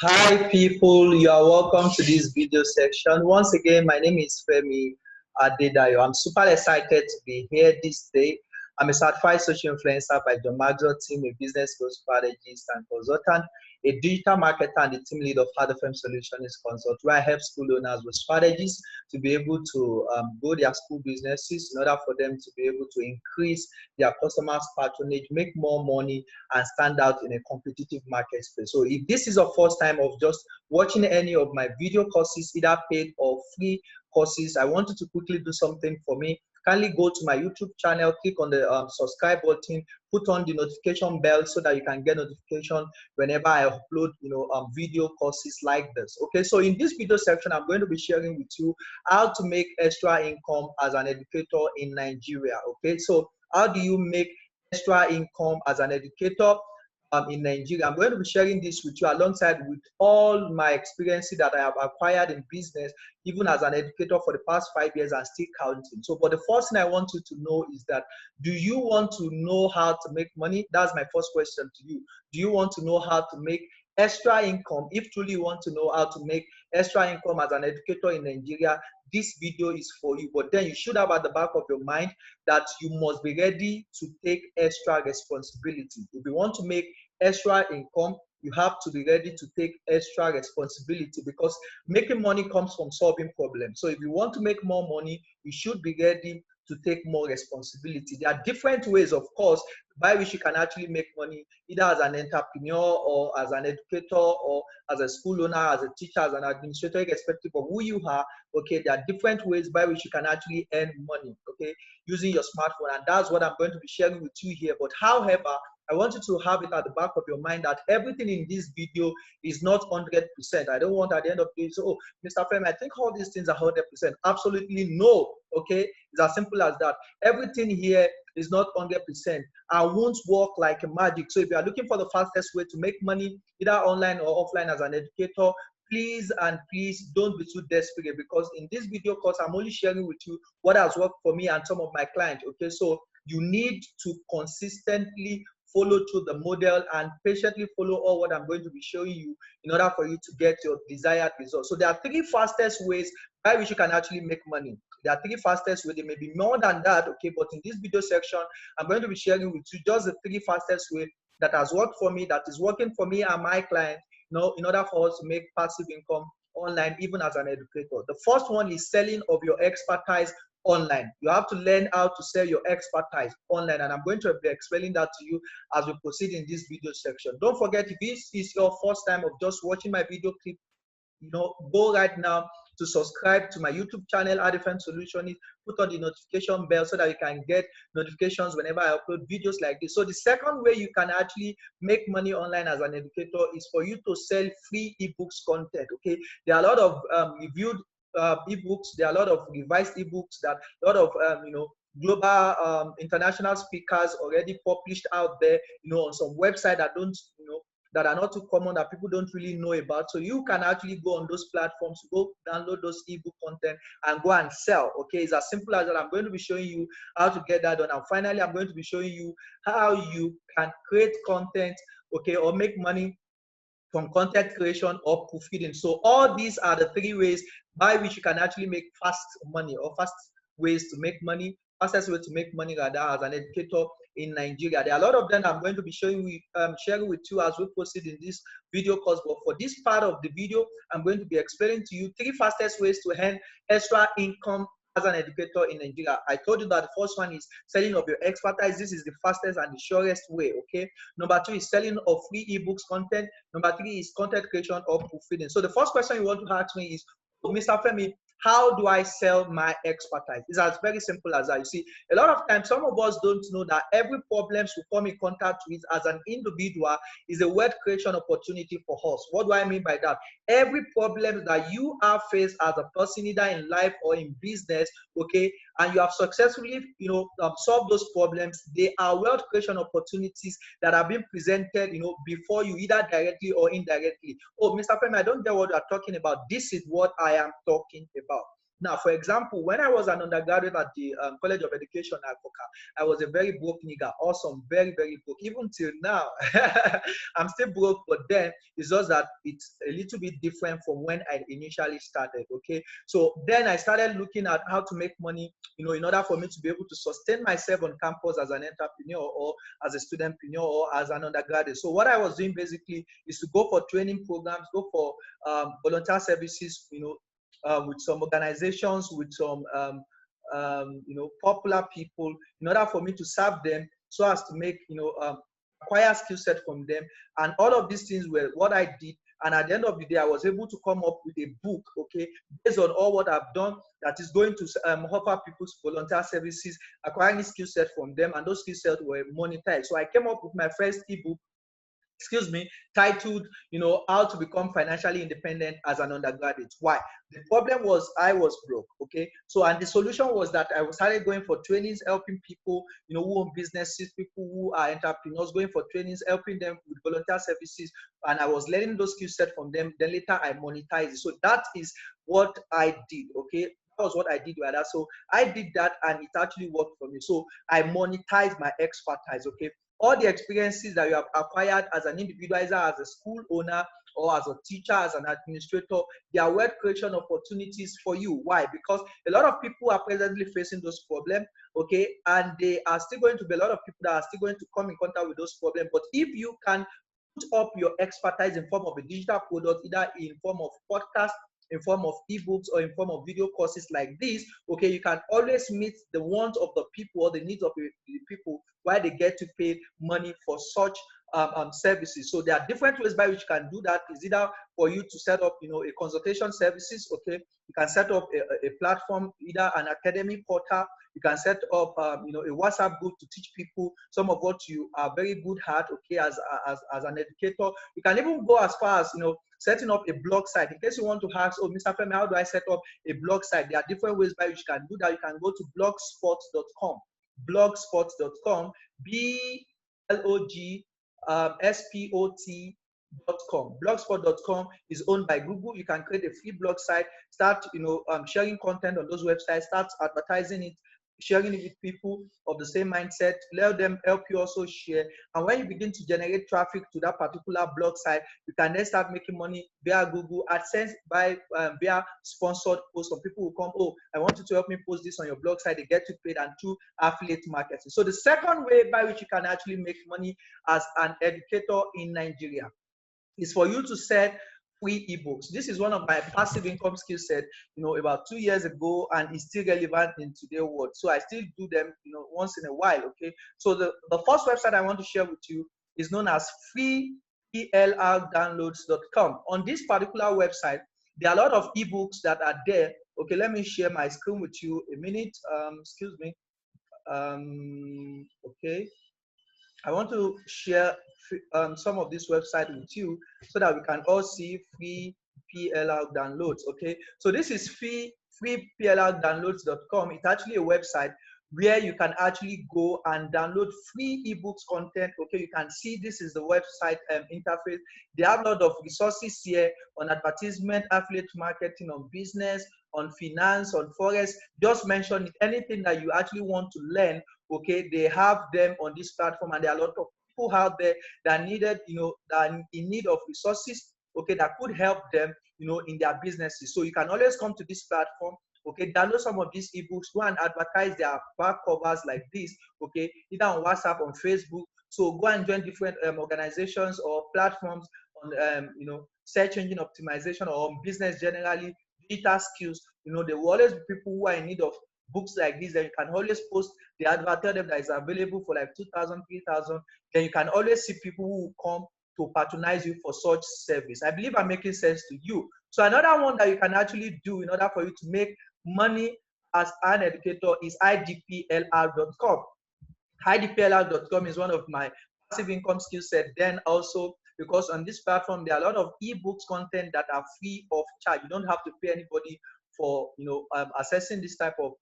Hi people, you are welcome to this video section. Once again, my name is Femi Adedayo. I'm super excited to be here this day. I'm a certified social influencer by John Maxwell team, a business growth strategist and consultant, a digital marketer and the team lead of Hard FM Solutions Consult, where I help school owners with strategies to be able to grow their school businesses in order for them to be able to increase their customers' patronage, make more money, and stand out in a competitive market space. So if this is your first time of just watching any of my video courses, either paid or free courses, I want you to quickly do something for me. Kindly go to my YouTube channel, click on the subscribe button, put on the notification bell so that you can get notification whenever I upload, video courses like this. Okay, so in this video section, I'm going to be sharing with you how to make extra income as an educator in Nigeria. Okay, so how do you make extra income as an educator in Nigeria? I'm going to be sharing this with you alongside with all my experiences that I have acquired in business, even as an educator for the past 5 years and still counting. So, but the first thing I want you to know is that, do you want to know how to make money? That's my first question to you. Do you want to know how to make extra income? If truly you want to know how to make extra income as an educator in Nigeria, this video is for you. But then you should have at the back of your mind that you must be ready to take extra responsibility. If you want to make extra income, you have to be ready to take extra responsibility, because making money comes from solving problems. So if you want to make more money, you should be ready to take more responsibility. There are different ways, of course, by which you can actually make money, either as an entrepreneur or as an educator or as a school owner, as a teacher, as an administrator, irrespective of who you are. Okay, there are different ways by which you can actually earn money, okay, using your smartphone, and that's what I'm going to be sharing with you here. But however, I want you to have it at the back of your mind that everything in this video is not 100%. I don't want at the end of the day to say, oh, Mr. Fem, I think all these things are 100%. Absolutely no. Okay, it's as simple as that. Everything here is not 100%. I won't work like magic. So if you are looking for the fastest way to make money, either online or offline as an educator, please and please don't be too desperate, because in this video course, I'm only sharing with you what has worked for me and some of my clients. Okay, so you need to consistently follow through the model and patiently follow all what I'm going to be showing you in order for you to get your desired results. So there are three fastest ways by which you can actually make money. There are three fastest ways. There may be more than that, okay, but in this video section, I'm going to be sharing with you just the three fastest ways that has worked for me, that is working for me and my clients, in order for us to make passive income online, even as an educator. The first one is selling of your expertise online. You have to learn how to sell your expertise online, and I'm going to be explaining that to you as we proceed in this video section. Don't forget, if this is your first time of just watching my video clip, go right now to subscribe to my YouTube channel, RFM Solutions, put on the notification bell so that you can get notifications whenever I upload videos like this. So the second way you can actually make money online as an educator is for you to sell free ebooks content. Okay, there are a lot of reviewed ebooks, there are a lot of revised ebooks that a lot of global international speakers already published out there, on some website that don't, that are not too common, that people don't really know about. So you can actually go on those platforms, go download those ebook content and go and sell. Okay, it's as simple as that. I'm going to be showing you how to get that done. And finally, I'm going to be showing you how you can create content, okay, or make money from content creation or proofreading. So all these are the three ways by which you can actually make fast money, or fast ways to make money, fastest way to make money rather, as an educator in Nigeria. There are a lot of them I'm going to be sharing with you as we proceed in this video course. But for this part of the video, I'm going to be explaining to you three fastest ways to earn extra income as an educator in Nigeria. I told you that the first one is selling of your expertise. This is the fastest and the surest way. Okay. Number two is selling of free ebooks content. Number three is content creation or proofreading. So the first question you want to ask me is, oh, Mr. Femi, how do I sell my expertise? It's as very simple as that. You see, a lot of times, some of us don't know that every problem we come in contact with as an individual is a wealth creation opportunity for us. What do I mean by that? Every problem that you have faced as a person, either in life or in business, okay, and you have successfully, solved those problems, they are wealth creation opportunities that are being presented, before you, either directly or indirectly. Oh, Mr. Femi, I don't get what you are talking about. This is what I am talking about. Now, for example, when I was an undergraduate at the College of Education at Koka, I was a very broke nigga, awesome, very, very broke. Even till now, I'm still broke, but then it's just that it's a little bit different from when I initially started, okay? So then I started looking at how to make money, you know, in order for me to be able to sustain myself on campus as an entrepreneur or as a studentpreneur or as an undergraduate. So what I was doing basically is to go for training programs, go for volunteer services, you know, with some organizations, with some you know, popular people, in order for me to serve them, so as to make, you know, acquire skill set from them. And all of these things were what I did. And at the end of the day, I was able to come up with a book, okay, based on all what I've done, that is going to offer people's volunteer services, acquiring skill set from them, and those skill sets were monetized. So I came up with my first ebook, excuse me, titled, you know, How to Become Financially Independent as an Undergraduate. Why? The problem was I was broke, okay? So, and the solution was that I started going for trainings, helping people, you know, who own businesses, people who are entrepreneurs, going for trainings, helping them with volunteer services, and I was learning those skill set from them. Then later I monetized it. So that is what I did, okay? That was what I did with that. So I did that, and it actually worked for me. So I monetized my expertise, okay? All the experiences that you have acquired as an individual, either as a school owner or as a teacher, as an administrator, they are wealth creation opportunities for you. Why? Because a lot of people are presently facing those problems, okay, and they are still going to be a lot of people that are still going to come in contact with those problems. But if you can put up your expertise in form of a digital product, either in form of podcast, in form of ebooks, or in form of video courses like this, okay, you can always meet the wants of the people or the needs of the people while they get to pay money for such services. So there are different ways by which you can do that. Is either for you to set up, you know, a consultation services, okay, you can set up a platform, either an academic portal, you can set up you know, a WhatsApp group to teach people some of what you are very good at, okay, as an educator. You can even go as far as, you know, setting up a blog site. In case you want to ask, oh, Mr. Femi, how do I set up a blog site? There are different ways by which you can do that. You can go to blogspot.com, blogspot.com, blogspot.com. Blogspot.com is owned by Google. You can create a free blog site, start, you know, sharing content on those websites, start advertising it, sharing it with people of the same mindset, let them help you also share. And when you begin to generate traffic to that particular blog site, you can then start making money via Google AdSense, by via sponsored posts. Some people will come, oh, I want you to help me post this on your blog site. They get you paid, and through affiliate marketing. So the second way by which you can actually make money as an educator in Nigeria is for you to sell free ebooks. This is one of my passive income skill set, you know, about 2 years ago, and it's still relevant in today's world. So I still do them, you know, once in a while, okay? So the first website I want to share with you is known as freeplrdownloads.com. On this particular website, there are a lot of ebooks that are there. Okay, let me share my screen with you a minute. Excuse me. Okay. I want to share some of this website with you so that we can all see free PLR downloads. Okay, so this is freeplrdownloads.com. It's actually a website where you can actually go and download free ebooks content. Okay, you can see this is the website interface. They have a lot of resources here on advertisement, affiliate marketing, on business, on finance, on forex. Just mention it. Anything that you actually want to learn, okay, they have them on this platform, and there are a lot of people out there that needed, you know, that are in need of resources, okay, that could help them, you know, in their businesses. So you can always come to this platform, okay, download some of these ebooks, go and advertise their back covers like this, okay, either on WhatsApp, on Facebook. So go and join different organizations or platforms on, you know, search engine optimization, or on business generally, digital skills. You know, there will always be people who are in need of books like this. Then you can always post the advert, tell them that is available for like 2,000, 3,000. Then you can always see people who will come to patronize you for such service. I believe I'm making sense to you. So another one that you can actually do in order for you to make money as an educator is idplr.com. idplr.com is one of my passive income skill set. Then also, because on this platform there are a lot of ebooks content that are free of charge. You don't have to pay anybody for, you know, accessing this type of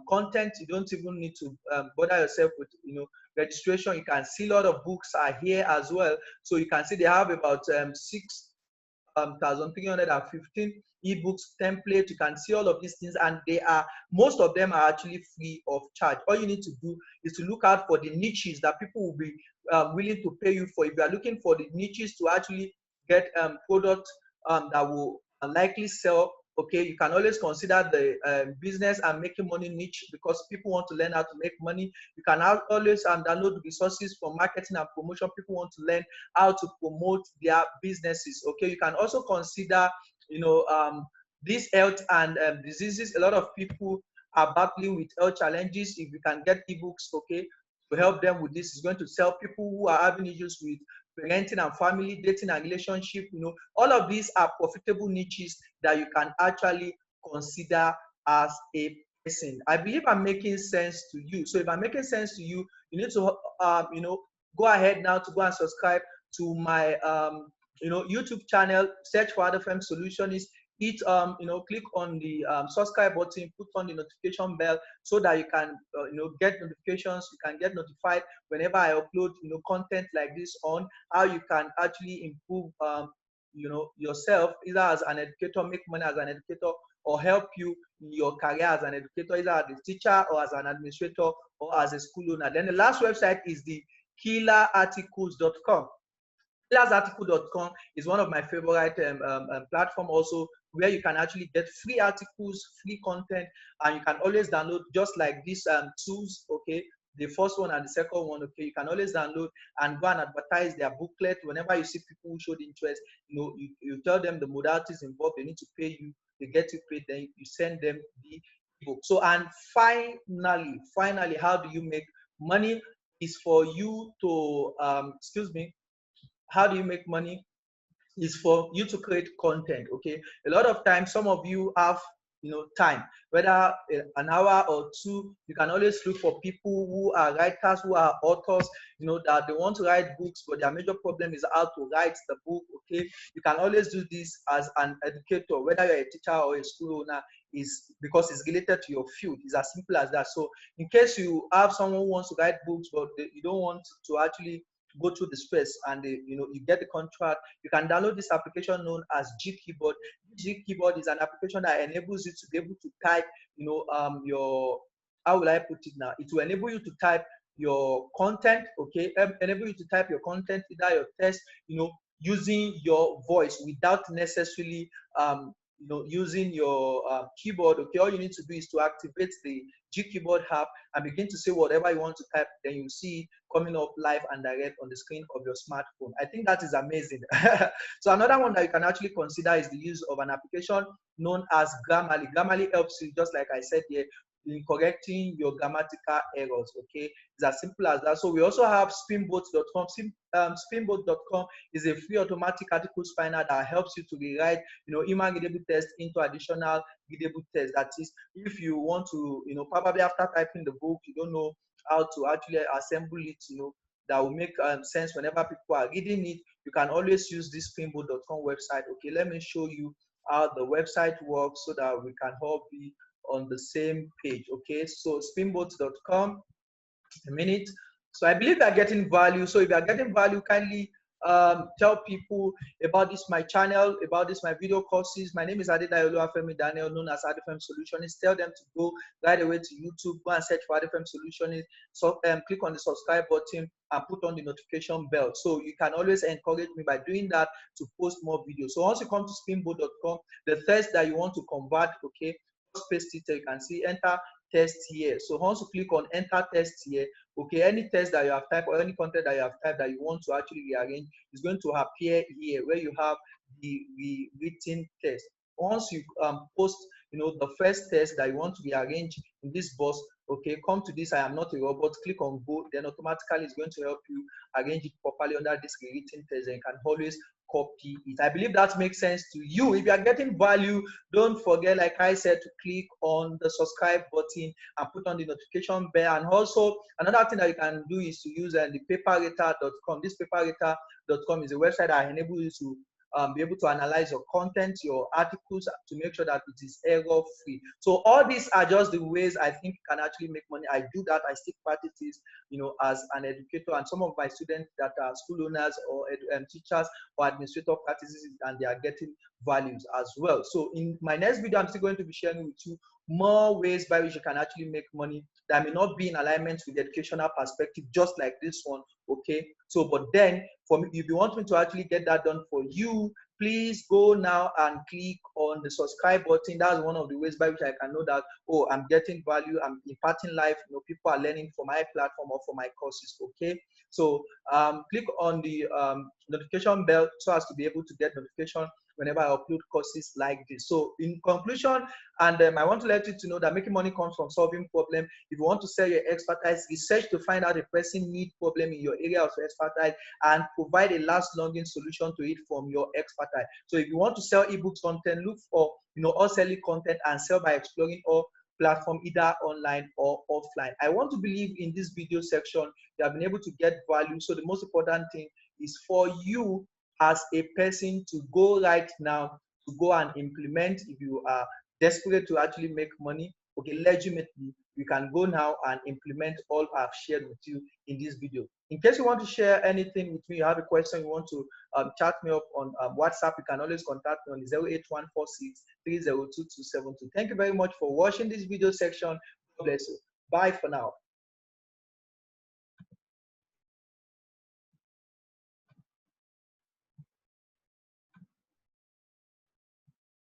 content. You don't even need to bother yourself with, you know, registration. You can see a lot of books are here as well. So you can see they have about 1,315 ebooks template. You can see all of these things, and most of them are actually free of charge. All you need to do is to look out for the niches that people will be willing to pay you for. If you are looking for the niches to actually get products that will likely sell, okay, you can always consider the business and making money niche, because people want to learn how to make money. You can always download resources for marketing and promotion. People want to learn how to promote their businesses. Okay, you can also consider, these health and diseases. A lot of people are battling with health challenges. If you can get ebooks, okay, to help them with this, it's going to help people who are having issues with parenting and family, dating and relationship. All of these are profitable niches that you can actually consider as a person. I believe I'm making sense to you. So if I'm making sense to you, you need to go ahead now to go and subscribe to my YouTube channel. Search for Adafem Solutionist. Click on the subscribe button, put on the notification bell, so that you can get notifications. You can get notified whenever I upload content like this on how you can actually improve yourself, either as an educator, make money as an educator, or help you in your career as an educator, either as a teacher or as an administrator or as a school owner. Then the last website is the killerarticles.com. Killerarticle.com is one of my favorite platform also, where you can actually get free articles, free content, and you can always download, just like these tools, okay, the first one and the second one, okay, you can always download and go and advertise their booklet. Whenever you see people who showed interest, you tell them the modalities involved, they need to pay you, they get you paid, then you send them the ebook. So, and finally, how do you make money? Is for you to how do you make money? Is for you to create content. Okay, a lot of times some of you have time, whether an hour or two. You can always look for people who are writers, who are authors, that they want to write books, but their major problem is how to write the book. Okay, you can always do this as an educator, whether you're a teacher or a school owner, is because it's related to your field. It's as simple as that. So in case you have someone who wants to write books, but you don't want to actually go through the stress, and you get the contract, you can download this application known as G Keyboard. G Keyboard is an application that enables you to be able to type your, how will I put it now, it will enable you to type your content. Okay, enable you to type your content, either your text, using your voice without necessarily using your keyboard. Okay, all you need to do is to activate the G Keyboard app and begin to say whatever you want to type. Then you see it coming up live and direct on the screen of your smartphone. I think that is amazing. So another one that you can actually consider is the use of an application known as Grammarly. Grammarly helps you, just like I said here, in correcting your grammatical errors. Okay, it's as simple as that. So we also have spinboat.com. Spinboat.com is a free automatic article spinner that helps you to rewrite human readable text into additional readable text. That is, if you want to probably after typing the book, you don't know how to actually assemble it, that will make sense whenever people are reading it, you can always use this spinboat.com website. Okay, let me show you how the website works so that we can all be on the same page. Okay, so spinboat.com, a minute. So I believe they're getting value. So if you are getting value, kindly tell people about this my channel, about this my video courses. My name is Adedayo Oluwafemi Daniel, known as Adafem Solutionist. Tell them to go right away to YouTube, go and search for Adafem Solutionist. So click on the subscribe button and put on the notification bell, so you can always encourage me by doing that to post more videos. So once you come to spinboat.com, the text that you want to convert, okay, just paste it. You can see enter test here. So once you click on enter test here, okay, any text that you have typed or any content that you have typed that you want to actually rearrange is going to appear here, where you have the written text. Once you post the first text that you want to rearrange in this box, okay, come to this I am not a robot, click on go, then automatically it's going to help you arrange it properly under this written text, and you can always copy it. I believe that makes sense to you. If you are getting value, don't forget, like I said, to click on the subscribe button and put on the notification bell. And also another thing that you can do is to use the paperrater.com. This paperrater.com is a website that enables you to be able to analyze your content, your articles, to make sure that it is error free. So all these are just the ways I think you can actually make money. I do that. I still practice this, as an educator, and some of my students that are school owners or teachers or administrator practices, and they are getting values as well. So in my next video, I'm still going to be sharing with you more ways by which you can actually make money that may not be in alignment with the educational perspective, just like this one. Okay, so but then for me, if you want me to actually get that done for you, please go now and click on the subscribe button. That's one of the ways by which I can know that, oh, I'm getting value, I'm imparting life, people are learning from my platform or from my courses. Okay, so click on the notification bell so as to be able to get notification whenever I upload courses like this. So in conclusion, and I want to let you to know that making money comes from solving problems. If you want to sell your expertise, research to find out a pressing need problem in your area of expertise and provide a last longing solution to it from your expertise. So if you want to sell ebooks content, look for all selling content and sell by exploring all platform, either online or offline. I want to believe in this video section you have been able to get value. So the most important thing is for you as a person to go right now, to go and implement. If you are desperate to actually make money, okay, legitimately, you can go now and implement all I've shared with you in this video. In case you want to share anything with me, you have a question, you want to chat me up on WhatsApp, you can always contact me on 08146 302272. Thank you very much for watching this video section. God bless you. Bye for now.